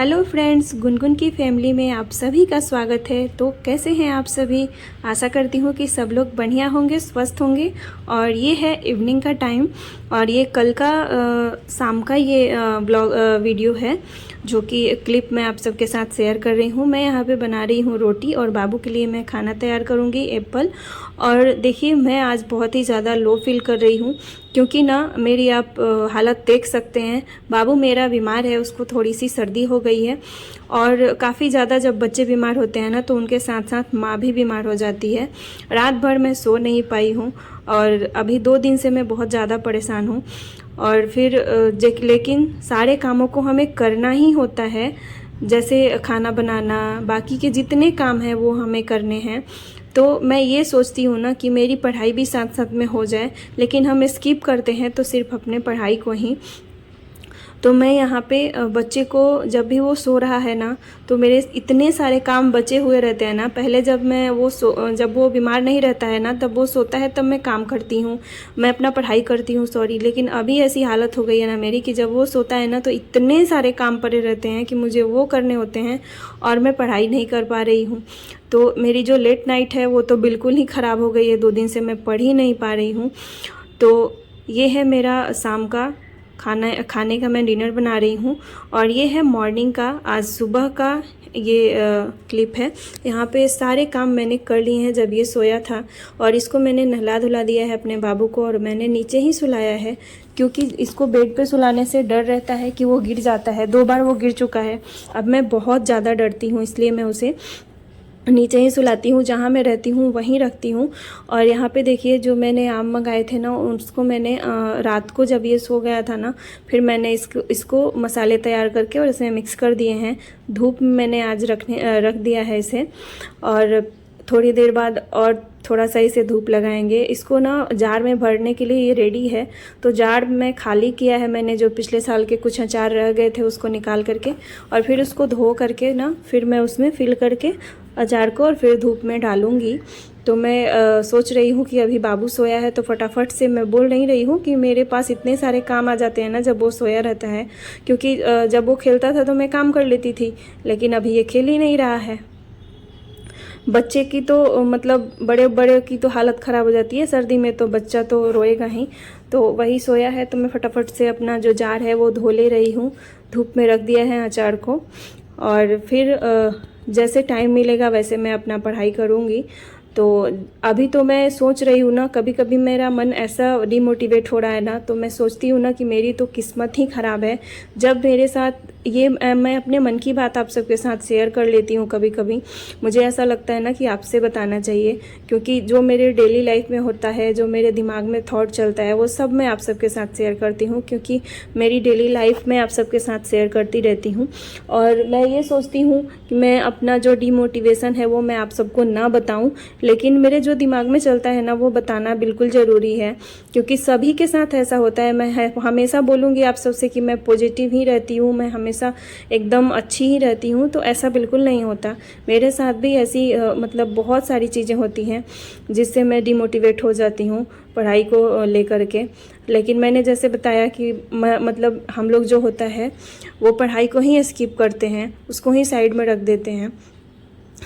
Hello friends, Gungun की family में आप सभी का स्वागत है। तो कैसे हैं आप सभी? आशा करती हूँ कि सब लोग बढ़िया होंगे, स्वस्थ होंगे। और ये है इवनिंग का टाइम और ये कल का शाम का ये ब्लॉग वीडियो है जो कि क्लिप मैं आप सबके साथ शेयर कर रही हूँ। मैं यहाँ पे बना रही हूँ रोटी और बाबू के लिए मैं खाना तैयार करूँगी एप्पल। और देखिए मैं आज बहुत ही ज़्यादा लो फील कर रही हूँ क्योंकि ना मेरी आप हालत देख सकते हैं। बाबू मेरा बीमार है, उसको थोड़ी सी सर्दी हो गई है और काफ़ी ज़्यादा जब बच्चे बीमार होते हैं ना तो उनके साथ साथ माँ भी बीमार हो जाती है। रात भर मैं सो नहीं पाई हूँ और अभी 2 दिन से मैं बहुत ज़्यादा परेशान हूँ। और फिर लेकिन सारे कामों को हमें करना ही होता है, जैसे खाना बनाना, बाकी के जितने काम हैं वो हमें करने हैं। तो मैं ये सोचती हूँ ना कि मेरी पढ़ाई भी साथ साथ में हो जाए, लेकिन हम स्किप करते हैं तो सिर्फ अपने पढ़ाई को ही। तो मैं यहाँ पे बच्चे को जब भी वो सो रहा है ना तो मेरे इतने सारे काम बचे हुए रहते हैं ना। पहले जब जब वो बीमार नहीं रहता है ना तब वो सोता है तब मैं काम करती हूँ, मैं अपना पढ़ाई करती हूँ सॉरी। लेकिन अभी ऐसी हालत हो गई है ना मेरी कि जब वो सोता है ना तो इतने सारे काम पड़े रहते हैं कि मुझे वो करने होते हैं और मैं पढ़ाई नहीं कर पा रही हूँ। तो मेरी जो लेट नाइट है वो तो बिल्कुल ही ख़राब हो गई है, 2 दिन से मैं पढ़ ही नहीं पा रही हूँ। तो ये है मेरा शाम का खाने का मैं डिनर बना रही हूँ और ये है मॉर्निंग का, आज सुबह का ये क्लिप है। यहाँ पे सारे काम मैंने कर लिए हैं जब ये सोया था और इसको मैंने नहला धुला दिया है अपने बाबू को और मैंने नीचे ही सुलाया है क्योंकि इसको बेड पे सुलाने से डर रहता है कि वो गिर जाता है। 2 बार वो गिर चुका है। अब मैं बहुत ज़्यादा डरती हूँ, इसलिए मैं उसे नीचे ही सुलाती हूँ, जहाँ मैं रहती हूँ वहीं रखती हूँ। और यहाँ पे देखिए जो मैंने आम मंगाए थे ना उसको मैंने रात को जब ये सो गया था ना फिर मैंने इसको मसाले तैयार करके और इसमें मिक्स कर दिए हैं। धूप में मैंने आज रख दिया है इसे और थोड़ी देर बाद और थोड़ा सा इसे धूप लगाएंगे। इसको ना जार में भरने के लिए ये रेडी है। तो जार में खाली किया है मैंने, जो पिछले साल के कुछ अचार रह गए थे उसको निकाल करके और फिर उसको धो करके ना फिर मैं उसमें फिल करके अचार को और फिर धूप में डालूँगी। तो मैं सोच रही हूँ कि अभी बाबू सोया है तो फटाफट से, मैं बोल नहीं रही हूँ कि मेरे पास इतने सारे काम आ जाते हैं ना जब वो सोया रहता है, क्योंकि जब वो खेलता था तो मैं काम कर लेती थी, लेकिन अभी ये खेल ही नहीं रहा है। बच्चे की तो मतलब बड़े बड़े की तो हालत ख़राब हो जाती है सर्दी में, तो बच्चा तो रोएगा ही। तो वही सोया है तो मैं फटाफट से अपना जो जार है वो धो ले रही हूँ। धूप में रख दिया है अचार को और फिर जैसे टाइम मिलेगा वैसे मैं अपना पढ़ाई करूँगी। तो अभी तो मैं सोच रही हूँ ना, कभी कभी मेरा मन ऐसा डिमोटिवेट हो रहा है ना तो मैं सोचती हूँ ना कि मेरी तो किस्मत ही ख़राब है। जब मेरे साथ ये मैं अपने मन की बात आप सबके साथ शेयर कर लेती हूँ कभी कभी, मुझे ऐसा लगता है ना कि आपसे बताना चाहिए, क्योंकि जो मेरे डेली लाइफ में होता है, जो मेरे दिमाग में थॉट चलता है वो सब मैं आप सबके साथ शेयर करती हूँ, क्योंकि मेरी डेली लाइफ में आप सबके साथ शेयर करती रहती हूँ। और मैं ये सोचती हूँ कि मैं अपना जो डिमोटिवेशन है वो मैं आप सबको ना बताऊँ, लेकिन मेरे जो दिमाग में चलता है ना वो बताना बिल्कुल ज़रूरी है, क्योंकि सभी के साथ ऐसा होता है। मैं हमेशा बोलूँगी आप सबसे कि मैं पॉजिटिव ही रहती हूँ, मैं हमेशा एकदम अच्छी ही रहती हूँ, तो ऐसा बिल्कुल नहीं होता। मेरे साथ भी ऐसी मतलब बहुत सारी चीज़ें होती हैं जिससे मैं डिमोटिवेट हो जाती हूँ पढ़ाई को लेकर के। लेकिन मैंने जैसे बताया कि मतलब हम लोग जो होता है वो पढ़ाई को ही स्किप करते हैं, उसको ही साइड में रख देते हैं,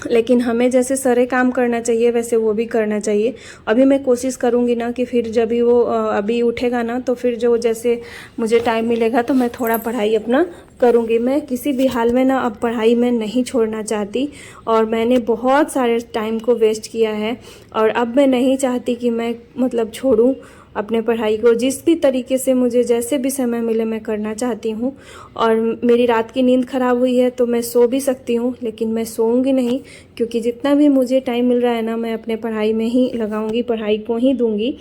लेकिन हमें जैसे सारे काम करना चाहिए वैसे वो भी करना चाहिए। अभी मैं कोशिश करूँगी ना कि फिर जब भी वो अभी उठेगा ना तो फिर जो जैसे मुझे टाइम मिलेगा तो मैं थोड़ा पढ़ाई अपना करूँगी। मैं किसी भी हाल में ना अब पढ़ाई में नहीं छोड़ना चाहती और मैंने बहुत सारे टाइम को वेस्ट किया है और अब मैं नहीं चाहती कि मैं मतलब छोड़ूँ अपने पढ़ाई को। जिस भी तरीके से मुझे जैसे भी समय मिले मैं करना चाहती हूँ। और मेरी रात की नींद ख़राब हुई है तो मैं सो भी सकती हूँ, लेकिन मैं सोऊंगी नहीं, क्योंकि जितना भी मुझे टाइम मिल रहा है ना मैं अपने पढ़ाई में ही लगाऊंगी, पढ़ाई को ही दूंगी।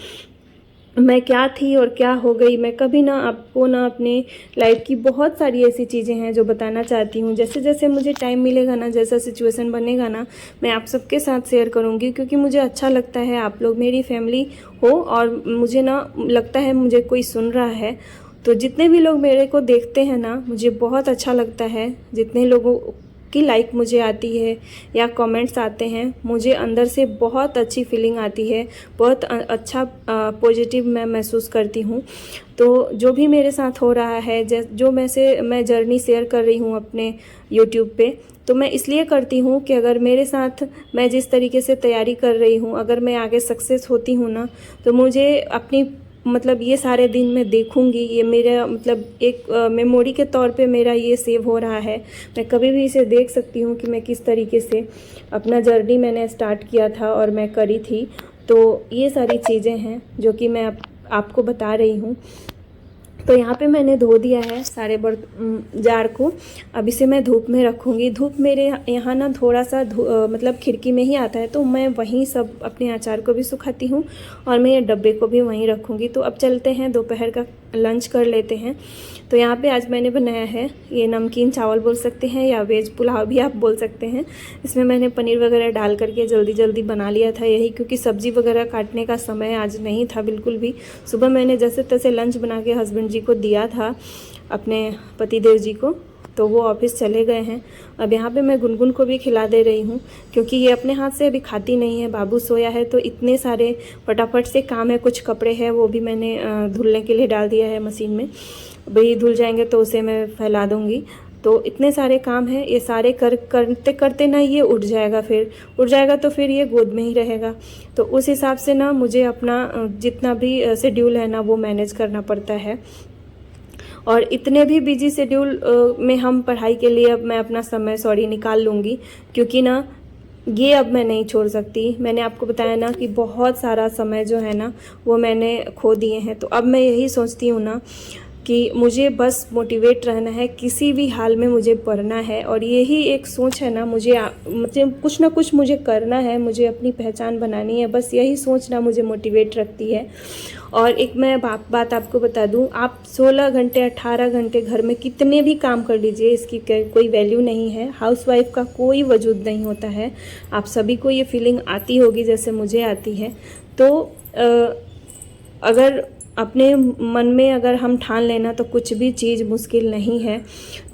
मैं क्या थी और क्या हो गई, मैं कभी ना आपको ना अपने लाइफ की बहुत सारी ऐसी चीज़ें हैं जो बताना चाहती हूँ। जैसे जैसे मुझे टाइम मिलेगा ना, जैसा सिचुएशन बनेगा ना, मैं आप सबके साथ शेयर करूँगी, क्योंकि मुझे अच्छा लगता है आप लोग मेरी फैमिली हो और मुझे ना लगता है मुझे कोई सुन रहा है। तो जितने भी लोग मेरे को देखते हैं ना मुझे बहुत अच्छा लगता है, जितने लोगों आपकी लाइक मुझे आती है या कमेंट्स आते हैं, मुझे अंदर से बहुत अच्छी फीलिंग आती है, बहुत अच्छा पॉजिटिव मैं महसूस करती हूँ। तो जो भी मेरे साथ हो रहा है, जो मैं जर्नी शेयर कर रही हूँ अपने यूट्यूब पे, तो मैं इसलिए करती हूँ कि अगर मेरे साथ मैं जिस तरीके से तैयारी कर रही हूँ, अगर मैं आगे सक्सेस होती हूँ ना, तो मुझे अपनी मतलब ये सारे दिन मैं देखूंगी, ये मेरा मतलब एक मेमोरी के तौर पे मेरा ये सेव हो रहा है। मैं कभी भी इसे देख सकती हूँ कि मैं किस तरीके से अपना जर्नी मैंने स्टार्ट किया था और मैं करी थी। तो ये सारी चीज़ें हैं जो कि मैं आपको बता रही हूँ। तो यहाँ पे मैंने धो दिया है सारे जार को। अब इसे मैं धूप में रखूँगी। धूप मेरे यहाँ ना थोड़ा सा मतलब खिड़की में ही आता है, तो मैं वहीं सब अपने अचार को भी सुखाती हूँ और मैं ये डब्बे को भी वहीं रखूँगी। तो अब चलते हैं, दोपहर का लंच कर लेते हैं। तो यहाँ पे आज मैंने बनाया है ये नमकीन चावल बोल सकते हैं या वेज पुलाव भी आप बोल सकते हैं। इसमें मैंने पनीर वगैरह डाल करके जल्दी जल्दी बना लिया था यही, क्योंकि सब्ज़ी वगैरह काटने का समय आज नहीं था बिल्कुल भी। सुबह मैंने जैसे तैसे लंच बना के हस्बैंड जी को दिया था, अपने पतिदेव जी को, तो वो ऑफिस चले गए हैं। अब यहाँ पे मैं गुनगुन को भी खिला दे रही हूँ, क्योंकि ये अपने हाथ से अभी खाती नहीं है। बाबू सोया है तो इतने सारे फटाफट से काम है। कुछ कपड़े हैं वो भी मैंने धुलने के लिए डाल दिया है मशीन में, भाई धुल जाएंगे तो उसे मैं फैला दूँगी। तो इतने सारे काम हैं, ये सारे करते करते ना ये उठ जाएगा, फिर उठ जाएगा तो फिर ये गोद में ही रहेगा। तो उस हिसाब से ना मुझे अपना जितना भी शेड्यूल है ना वो मैनेज करना पड़ता है। और इतने भी बिजी शेड्यूल में हम पढ़ाई के लिए अब मैं अपना समय निकाल लूँगी, क्योंकि ना ये अब मैं नहीं छोड़ सकती। मैंने आपको बताया ना कि बहुत सारा समय जो है ना वो मैंने खो दिए हैं। तो अब मैं यही सोचती हूँ ना कि मुझे बस मोटिवेट रहना है, किसी भी हाल में मुझे पढ़ना है। और यही एक सोच है ना, मुझे कुछ ना कुछ मुझे करना है, मुझे अपनी पहचान बनानी है। बस यही सोच ना मुझे मोटिवेट रखती है। और एक मैं बात आपको बता दूं, आप 16 घंटे 18 घंटे घर में कितने भी काम कर लीजिए, इसकी कोई वैल्यू नहीं है। हाउसवाइफ का कोई वजूद नहीं होता है। आप सभी को ये फीलिंग आती होगी जैसे मुझे आती है। तो अगर अपने मन में अगर हम ठान लेना तो कुछ भी चीज़ मुश्किल नहीं है।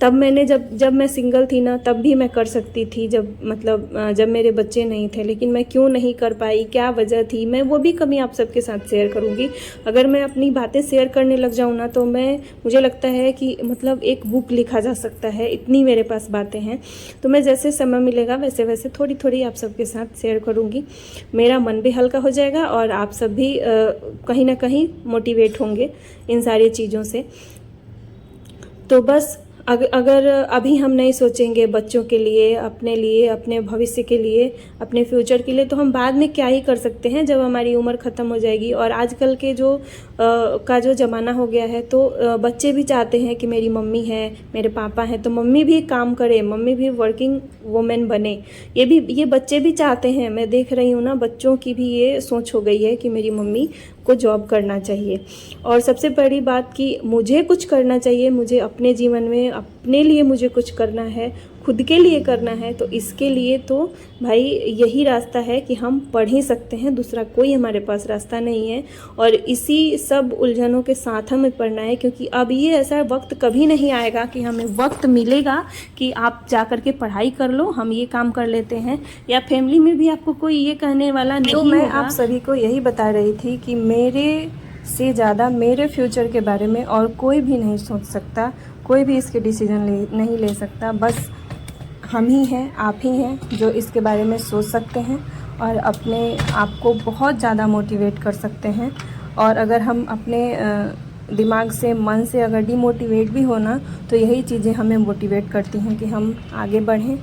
तब मैंने जब मैं सिंगल थी ना, तब भी मैं कर सकती थी, जब मेरे बच्चे नहीं थे। लेकिन मैं क्यों नहीं कर पाई, क्या वजह थी, मैं वो भी कमी आप सबके साथ शेयर करूँगी। अगर मैं अपनी बातें शेयर करने लग जाऊँ ना तो मुझे लगता है कि मतलब एक बुक लिखा जा सकता है, इतनी मेरे पास बातें हैं। तो मैं जैसे समय मिलेगा वैसे वैसे थोड़ी थोड़ी आप सबके साथ शेयर करूँगी। मेरा मन भी हल्का हो जाएगा और आप सब भी कहीं ना कहीं मोटिवेट होंगे इन सारी चीज़ों से। तो बस अगर अभी हम नहीं सोचेंगे बच्चों के लिए, अपने भविष्य के लिए, अपने फ्यूचर के लिए, तो हम बाद में क्या ही कर सकते हैं जब हमारी उम्र ख़त्म हो जाएगी। और आजकल के जो ज़माना हो गया है, तो बच्चे भी चाहते हैं कि मेरी मम्मी है, मेरे पापा हैं, तो मम्मी भी काम करे, मम्मी भी वर्किंग वुमेन बने। ये बच्चे भी चाहते हैं। मैं देख रही हूँ ना, बच्चों की भी ये सोच हो गई है कि मेरी मम्मी को जॉब करना चाहिए। और सबसे बड़ी बात कि मुझे कुछ करना चाहिए, मुझे अपने जीवन में अपने लिए मुझे कुछ करना है, खुद के लिए करना है। तो इसके लिए तो भाई यही रास्ता है कि हम पढ़ ही सकते हैं, दूसरा कोई हमारे पास रास्ता नहीं है। और इसी सब उलझनों के साथ हमें पढ़ना है, क्योंकि अब ये ऐसा वक्त कभी नहीं आएगा कि हमें वक्त मिलेगा कि आप जा कर के पढ़ाई कर लो, हम ये काम कर लेते हैं, या फैमिली में भी आपको कोई ये कहने वाला नहीं। तो मैं आप सभी को यही बता रही थी कि मेरे से ज़्यादा मेरे फ्यूचर के बारे में और कोई भी नहीं सोच सकता, कोई भी इसके डिसीजन नहीं ले सकता। बस हम ही हैं, आप ही हैं जो इसके बारे में सोच सकते हैं और अपने आप को बहुत ज़्यादा मोटिवेट कर सकते हैं। और अगर हम अपने दिमाग से, मन से अगर डिमोटिवेट भी होना, तो यही चीज़ें हमें मोटिवेट करती हैं कि हम आगे बढ़ें।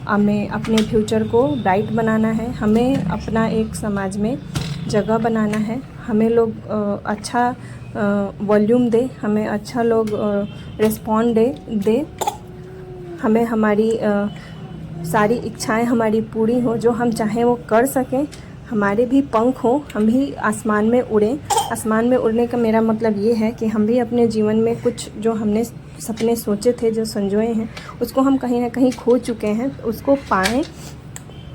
हमें अपने फ्यूचर को ब्राइट बनाना है, हमें अपना एक समाज में जगह बनाना है, हमें लोग अच्छा वॉल्यूम दे, हमें अच्छा लोग रिस्पॉन्ड दे, हमें हमारी सारी इच्छाएं हमारी पूरी हो, जो हम चाहें वो कर सकें, हमारे भी पंख हो, हम भी आसमान में उड़ें। आसमान में उड़ने का मेरा मतलब ये है कि हम भी अपने जीवन में कुछ जो हमने सपने सोचे थे, जो संजोए हैं, उसको हम कहीं ना कहीं खो चुके हैं, उसको पाएं।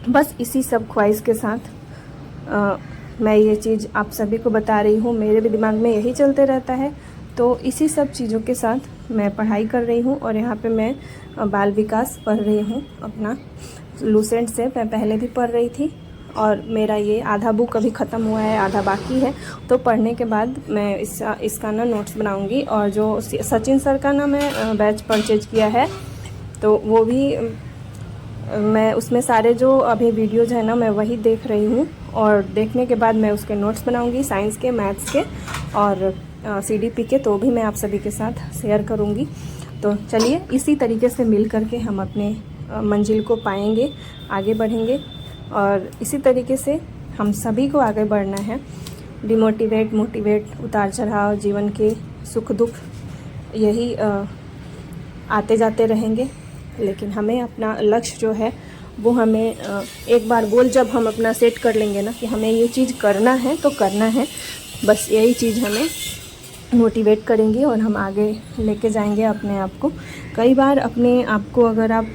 बस इसी सब ख्वाहिश के साथ मैं ये चीज़ आप सभी को बता रही हूँ। मेरे भी दिमाग में यही चलते रहता है तो इसी सब चीज़ों के साथ मैं पढ़ाई कर रही हूँ। और यहाँ पे मैं बाल विकास पढ़ रही हूँ अपना लूसेंट से। मैं पहले भी पढ़ रही थी और मेरा ये आधा बुक अभी ख़त्म हुआ है, आधा बाकी है। तो पढ़ने के बाद मैं इसका ना नोट्स बनाऊँगी। और जो सचिन सर का ना मैं बैच परचेज किया है, तो वो भी मैं उसमें सारे जो अभी वीडियोज़ है ना मैं वही देख रही हूँ। और देखने के बाद मैं उसके नोट्स बनाऊँगी, साइंस के, मैथ्स के और CDP के, तो भी मैं आप सभी के साथ शेयर करूँगी। तो चलिए इसी तरीके से मिल करके हम अपने मंजिल को पाएंगे, आगे बढ़ेंगे। और इसी तरीके से हम सभी को आगे बढ़ना है। डिमोटिवेट, मोटिवेट, उतार चढ़ाव, जीवन के सुख दुख यही आते जाते रहेंगे। लेकिन हमें अपना लक्ष्य जो है वो हमें एक बार गोल जब हम अपना सेट कर लेंगे ना कि हमें ये चीज़ करना है तो करना है, बस यही चीज़ हमें मोटिवेट करेंगी और हम आगे लेके जाएंगे अपने आप को। कई बार अपने आप को अगर आप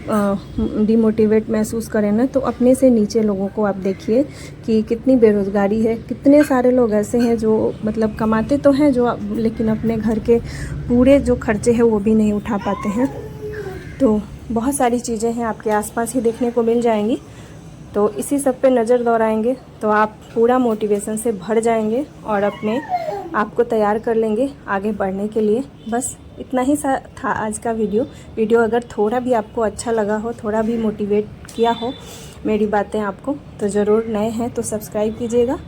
डिमोटिवेट महसूस करें ना, तो अपने से नीचे लोगों को आप देखिए कि कितनी बेरोज़गारी है। कितने सारे लोग ऐसे हैं जो मतलब कमाते तो हैं जो, लेकिन अपने घर के पूरे जो खर्चे हैं वो भी नहीं उठा पाते हैं। तो बहुत सारी चीज़ें हैं आपके आसपास ही देखने को मिल जाएंगी। तो इसी सब पे नज़र दौड़ाएंगे तो आप पूरा मोटिवेशन से भर जाएंगे और अपने आप को तैयार कर लेंगे आगे बढ़ने के लिए। बस इतना ही था आज का वीडियो अगर थोड़ा भी आपको अच्छा लगा हो, थोड़ा भी मोटिवेट किया हो मेरी बातें आपको, तो ज़रूर नए हैं तो सब्सक्राइब कीजिएगा।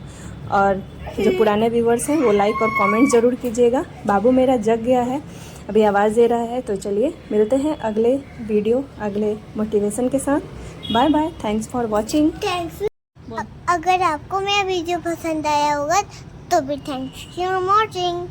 और जो पुराने व्यूवर्स हैं वो लाइक और कमेंट ज़रूर कीजिएगा। बाबू मेरा जग गया है, अभी आवाज़ दे रहा है। तो चलिए मिलते हैं अगले वीडियो, अगले मोटिवेशन के साथ। Bye bye, thanks for watching. अगर आपको मेरा वीडियो पसंद आया होगा तो भी थैंक्स फॉर वॉचिंग।